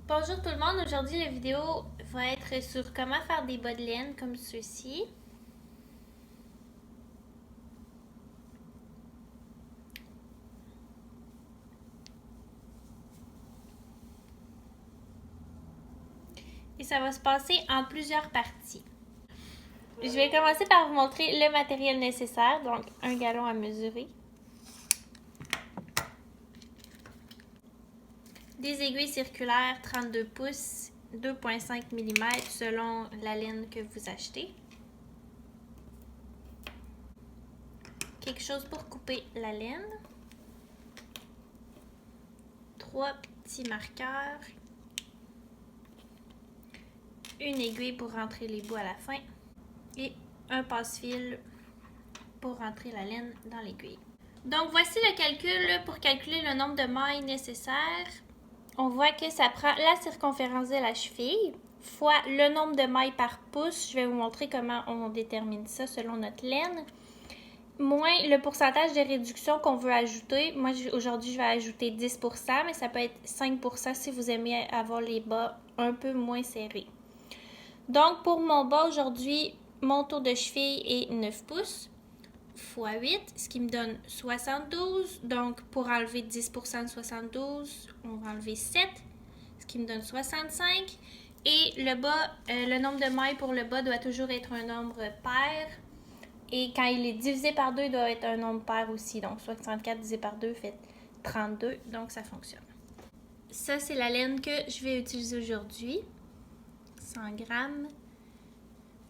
Bonjour tout le monde, aujourd'hui la vidéo va être sur comment faire des bas de laine comme ceux-ci. Et ça va se passer en plusieurs parties. Je vais commencer par vous montrer le matériel nécessaire, donc un galon à mesurer, des aiguilles circulaires 32 pouces, 2,5 mm selon la laine que vous achetez, quelque chose pour couper la laine, 3 petits marqueurs, une aiguille pour rentrer les bouts à la fin et un passe-fil pour rentrer la laine dans l'aiguille. Donc voici le calcul pour calculer le nombre de mailles nécessaires. On voit que ça prend la circonférence de la cheville fois le nombre de mailles par pouce. Je vais vous montrer comment on détermine ça selon notre laine. Moins le pourcentage de réduction qu'on veut ajouter. Moi, aujourd'hui, je vais ajouter 10%, mais ça peut être 5% si vous aimez avoir les bas un peu moins serrés. Donc, pour mon bas aujourd'hui, mon tour de cheville est 9 pouces fois 8, ce qui me donne 72. Donc, pour enlever 10% de 72, on va enlever 7, ce qui me donne 65. Et le bas, le nombre de mailles pour le bas doit toujours être un nombre pair. Et quand il est divisé par 2, il doit être un nombre pair aussi. Donc, 64 divisé par 2 fait 32. Donc, ça fonctionne. Ça, c'est la laine que je vais utiliser aujourd'hui. 100 grammes.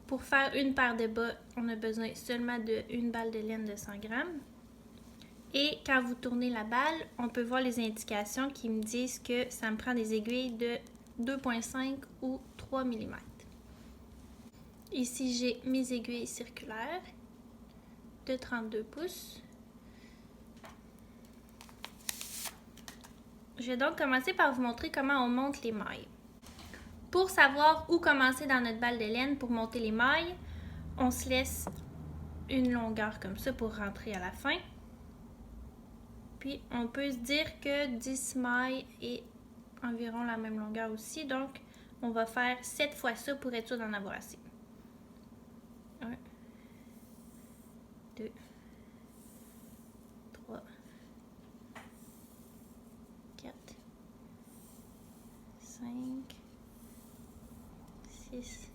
Pour faire une paire de bas, on a besoin seulement d'une balle de laine de 100 grammes. Et quand vous tournez la balle, on peut voir les indications qui me disent que ça me prend des aiguilles de 2,5 ou 3 mm. Ici, j'ai mes aiguilles circulaires de 32 pouces. Je vais donc commencer par vous montrer comment on monte les mailles. Pour savoir où commencer dans notre balle de laine pour monter les mailles, on se laisse une longueur comme ça pour rentrer à la fin. Puis on peut se dire que 10 mailles est environ la même longueur aussi. Donc on va faire 7 fois ça pour être sûr d'en avoir assez. 1, 2, 3, 4, 5, 6,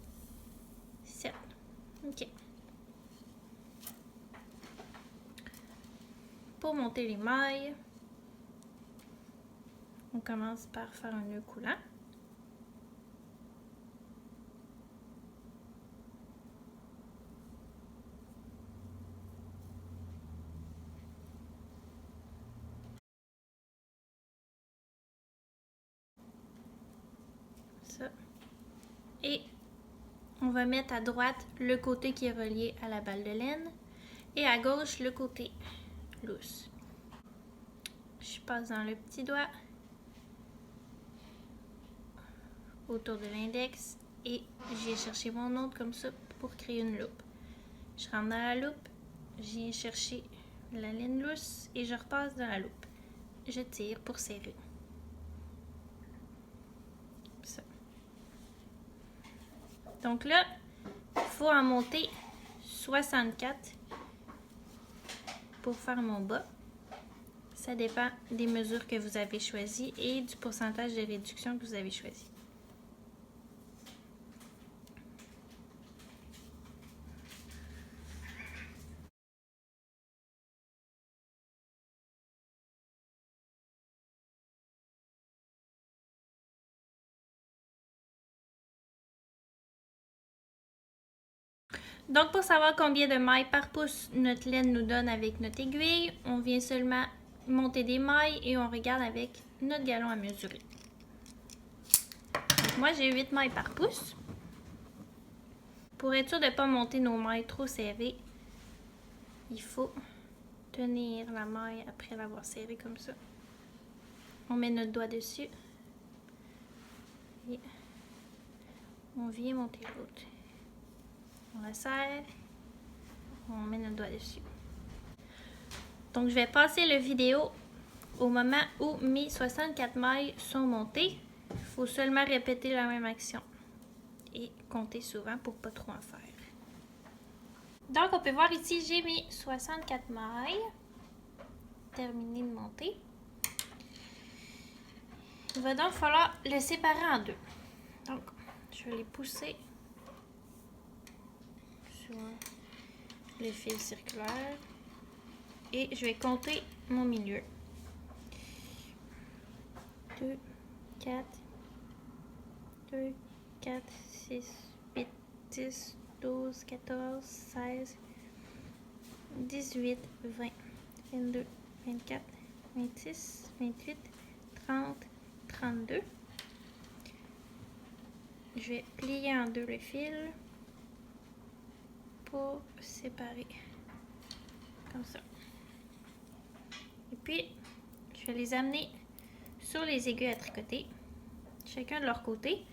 7. OK. Pour monter les mailles, on commence par faire un nœud coulant. Ça. Et on va mettre à droite le côté qui est relié à la balle de laine et à gauche le côté lousse. Je passe dans le petit doigt autour de l'index et j'ai cherché mon autre comme ça pour créer une loupe. Je rentre dans la loupe, j'ai cherché la laine lousse et je repasse dans la loupe. Je tire pour serrer. Ça. Donc là, il faut en monter 64 pour faire mon bas. Ça dépend des mesures que vous avez choisies et du pourcentage de réduction que vous avez choisi. Donc, pour savoir combien de mailles par pouce notre laine nous donne avec notre aiguille, on vient seulement monter des mailles et on regarde avec notre galon à mesurer. Donc, moi, j'ai 8 mailles par pouce. Pour être sûr de ne pas monter nos mailles trop serrées, il faut tenir la maille après l'avoir serrée comme ça. On met notre doigt dessus et on vient monter l'autre. On la serre, on met notre doigt dessus. Donc, je vais passer la vidéo au moment où mes 64 mailles sont montées. Il faut seulement répéter la même action et compter souvent pour pas trop en faire. Donc, on peut voir ici, j'ai mis 64 mailles. Terminé de monter. Il va donc falloir le séparer en deux. Donc, je vais les pousser sur le fil circulaire et je vais compter mon milieu. 2, 4, 2, 4, 6, 8, 10, 12, 14, 16, 18, 20, 22, 24, 26, 28, 30, 32. Je vais plier en deux le fil pour séparer comme ça. Et puis, je vais les amener sur les aiguilles à tricoter, chacun de leur côté.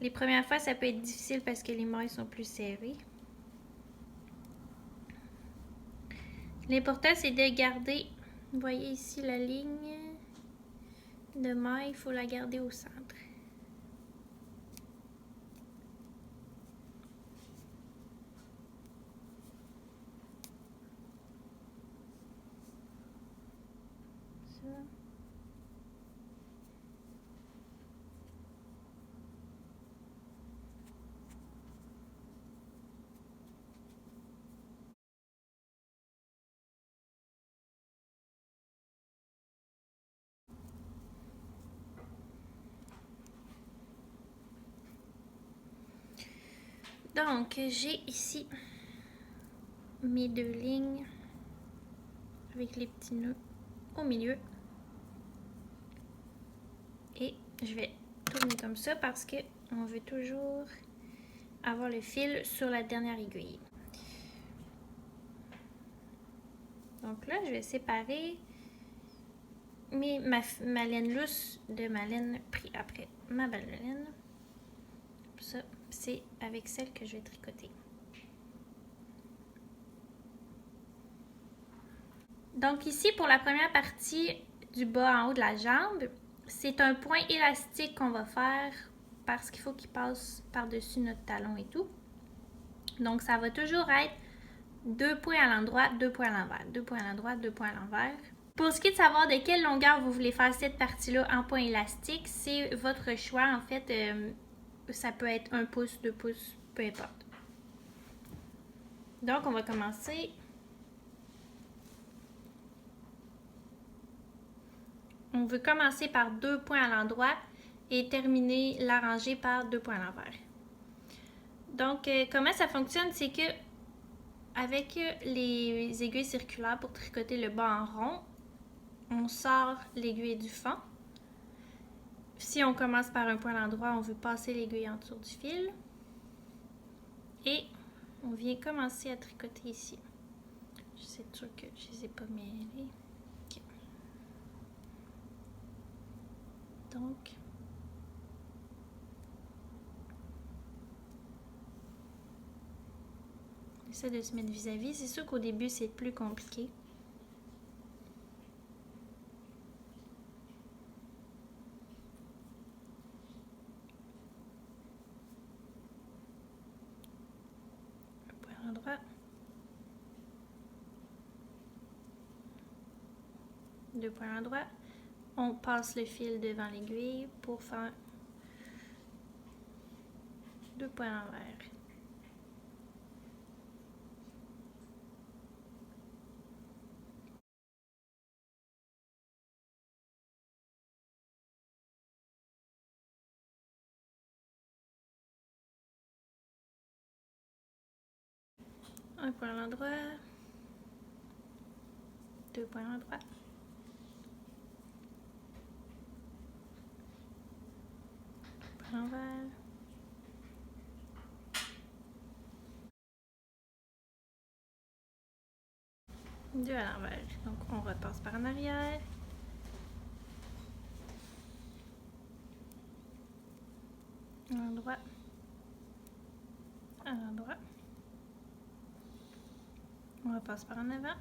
Les premières fois, ça peut être difficile parce que les mailles sont plus serrées. L'important, c'est de garder, vous voyez ici la ligne de maille, il faut la garder au centre. Ça. Donc, j'ai ici mes deux lignes avec les petits nœuds au milieu. Et je vais tourner comme ça parce que on veut toujours avoir le fil sur la dernière aiguille. Donc là, je vais séparer ma laine lousse de ma laine prise après ma balle de laine. Ça, c'est avec celle que je vais tricoter. Donc ici, pour la première partie du bas en haut de la jambe, c'est un point élastique qu'on va faire parce qu'il faut qu'il passe par-dessus notre talon et tout. Donc ça va toujours être 2 points à l'endroit, 2 points à l'envers, 2 points à l'endroit, 2 points à l'envers. Pour ce qui est de savoir de quelle longueur vous voulez faire cette partie-là en point élastique, c'est votre choix. En fait, ça peut être 1 pouce, 2 pouces, peu importe. Donc, on va commencer. On veut commencer par 2 points à l'endroit et terminer la rangée par 2 points à l'envers. Donc, comment ça fonctionne, c'est que avec les aiguilles circulaires pour tricoter le bas en rond, on sort l'aiguille du fond. Si on commence par un point à l'endroit, on veut passer l'aiguille en dessous du fil. Et on vient commencer à tricoter ici. Je suis sûre que je ne les ai pas mêlés. Okay. Donc, on essaie de se mettre vis-à-vis. C'est sûr qu'au début, c'est plus compliqué. Un point à l'endroit. 2 points à l'endroit. On passe le fil devant l'aiguille pour faire 2 points à l'envers. Un point à l'endroit. 2 points à l'endroit. Point à l'envers. Deux à l'envers. Donc, on repasse par en arrière. À l'endroit. À l'endroit. On repasse par en avant.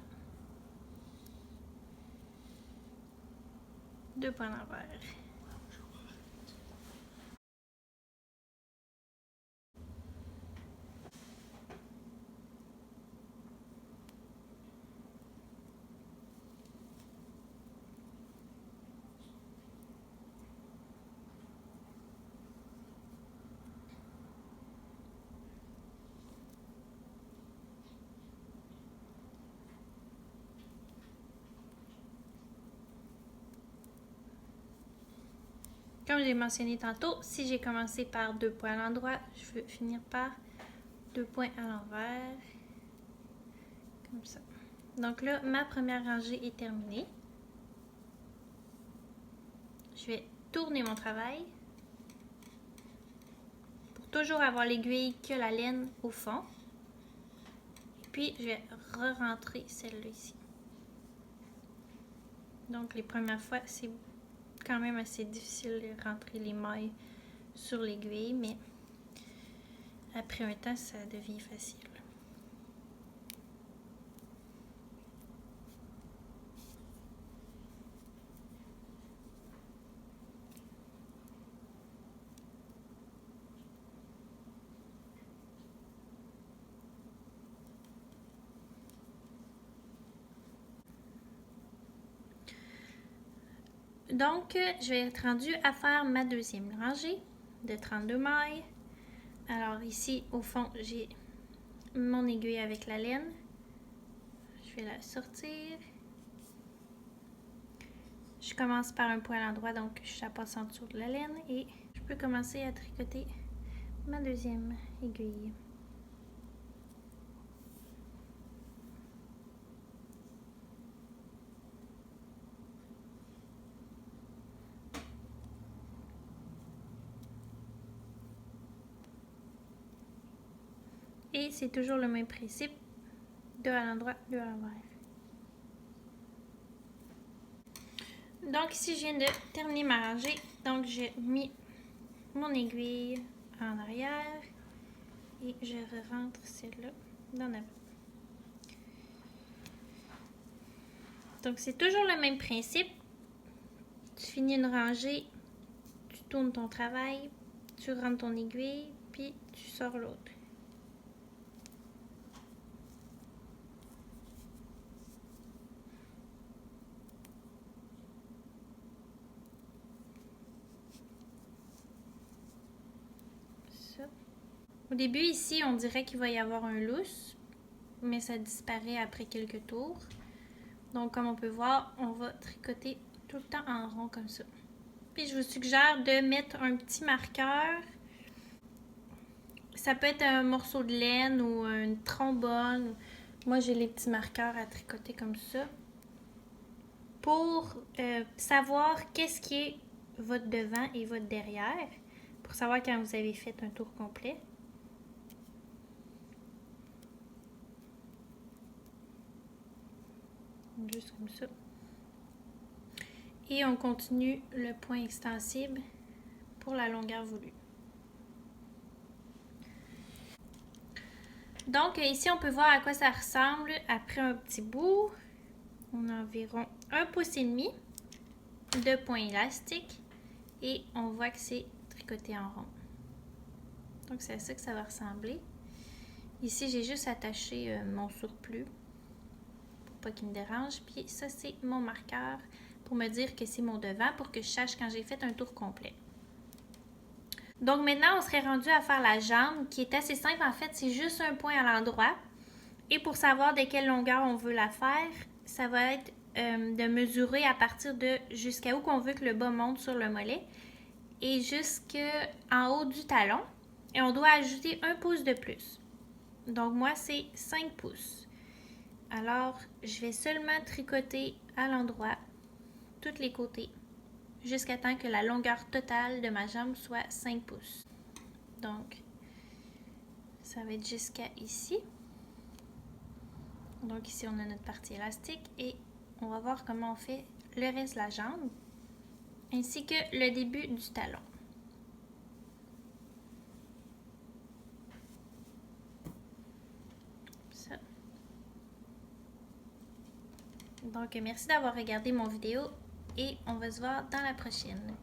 2 points à l'envers. Comme j'ai mentionné tantôt, si j'ai commencé par 2 points à l'endroit, je veux finir par 2 points à l'envers. Comme ça. Donc là, ma première rangée est terminée. Je vais tourner mon travail pour toujours avoir l'aiguille que la laine au fond. Puis, je vais re-rentrer celle-là ici. Donc, les premières fois, c'est quand même assez difficile de rentrer les mailles sur l'aiguille, mais après un temps, ça devient facile. Donc, je vais être rendue à faire ma deuxième rangée de 32 mailles. Alors ici, au fond, j'ai mon aiguille avec la laine. Je vais la sortir. Je commence par un point à l'endroit, donc je passe en dessous de la laine et je peux commencer à tricoter ma deuxième aiguille. Et c'est toujours le même principe, 2 à l'endroit, 2 à l'envers. Donc ici, je viens de terminer ma rangée. Donc j'ai mis mon aiguille en arrière et je rentre celle-là dans l'avant. Donc c'est toujours le même principe. Tu finis une rangée, tu tournes ton travail, tu rentres ton aiguille, puis tu sors l'autre. Au début, ici, on dirait qu'il va y avoir un lousse, mais ça disparaît après quelques tours. Donc, comme on peut voir, on va tricoter tout le temps en rond comme ça. Puis, je vous suggère de mettre un petit marqueur. Ça peut être un morceau de laine ou une trombone. Moi, j'ai les petits marqueurs à tricoter comme ça. Pour savoir qu'est-ce qui est votre devant et votre derrière. Pour savoir quand vous avez fait un tour complet. Juste comme ça. Et on continue le point extensible pour la longueur voulue. Donc ici, on peut voir à quoi ça ressemble après un petit bout. On a environ 1,5 pouce de point élastique et on voit que c'est tricoté en rond. Donc c'est à ça que ça va ressembler. Ici, j'ai juste attaché mon surplus pour pas qu'il me dérange. Puis ça, c'est mon marqueur pour me dire que c'est mon devant pour que je sache quand j'ai fait un tour complet. Donc maintenant, on serait rendu à faire la jambe qui est assez simple. En fait, c'est juste un point à l'endroit. Et pour savoir de quelle longueur on veut la faire, ça va être de mesurer à partir de jusqu'à où qu'on veut que le bas monte sur le mollet et jusqu'en haut du talon. Et on doit ajouter 1 pouce de plus. Donc moi, c'est 5 pouces. Alors, je vais seulement tricoter à l'endroit, tous les côtés, jusqu'à temps que la longueur totale de ma jambe soit 5 pouces. Donc, ça va être jusqu'à ici. Donc ici, on a notre partie élastique et on va voir comment on fait le reste de la jambe, ainsi que le début du talon. Ça. Donc, merci d'avoir regardé mon vidéo et on va se voir dans la prochaine.